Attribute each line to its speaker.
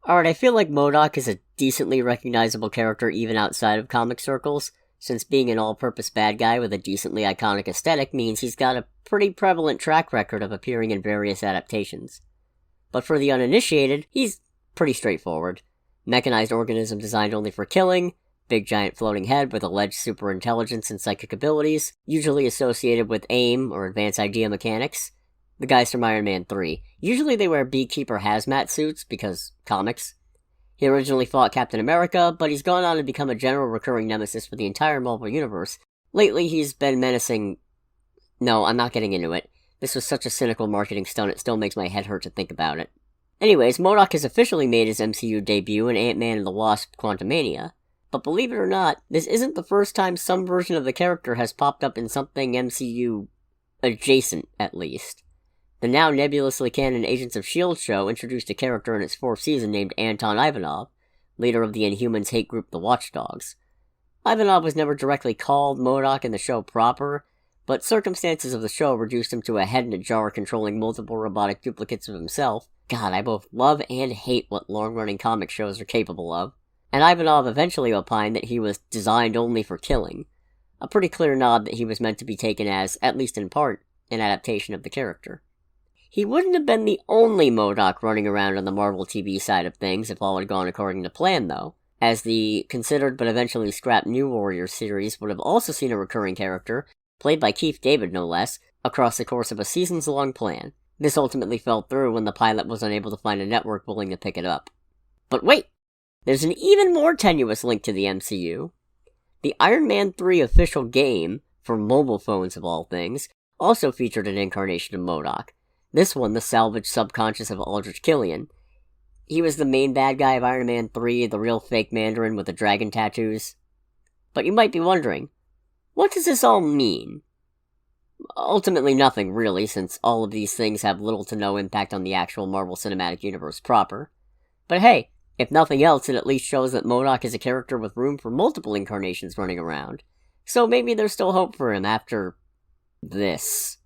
Speaker 1: Alright, I feel like M.O.D.O.K is a decently recognizable character even outside of comic circles, since being an all-purpose bad guy with a decently iconic aesthetic means he's got a pretty prevalent track record of appearing in various adaptations. But for the uninitiated, he's pretty straightforward. Mechanized organism designed only for killing, big giant floating head with alleged superintelligence and psychic abilities, usually associated with AIM or advanced idea mechanics. The guys from Iron Man 3. Usually they wear beekeeper hazmat suits, because comics. He originally fought Captain America, but he's gone on to become a general recurring nemesis for the entire Marvel Universe. Lately he's been menacing... No, I'm not getting into it. This was such a cynical marketing stunt, it still makes my head hurt to think about it. Anyways, M.O.D.O.K has officially made his MCU debut in Ant-Man and the Wasp: Quantumania. But believe it or not, this isn't the first time some version of the character has popped up in something MCU adjacent, at least. The now nebulously canon Agents of S.H.I.E.L.D. show introduced a character in its 4th season named Anton Ivanov, leader of the Inhumans hate group the Watchdogs. Ivanov was never directly called M.O.D.O.K in the show proper, but circumstances of the show reduced him to a head in a jar controlling multiple robotic duplicates of himself. God, I both love and hate what long-running comic shows are capable of. And Ivanov eventually opined that he was designed only for killing. A pretty clear nod that he was meant to be taken as, at least in part, an adaptation of the character. He wouldn't have been the only M.O.D.O.K running around on the Marvel TV side of things if all had gone according to plan, though, as the considered but eventually scrapped New Warriors series would have also seen a recurring character, played by Keith David no less, across the course of a seasons-long plan. This ultimately fell through when the pilot was unable to find a network willing to pick it up. But wait! There's an even more tenuous link to the MCU. The Iron Man 3 official game, for mobile phones of all things, also featured an incarnation of M.O.D.O.K. This one, the salvaged subconscious of Aldrich Killian. He was the main bad guy of Iron Man 3, the real fake Mandarin with the dragon tattoos. But you might be wondering, what does this all mean? Ultimately nothing, really, since all of these things have little to no impact on the actual Marvel Cinematic Universe proper. But hey, if nothing else, it at least shows that M.O.D.O.K is a character with room for multiple incarnations running around. So maybe there's still hope for him after... this.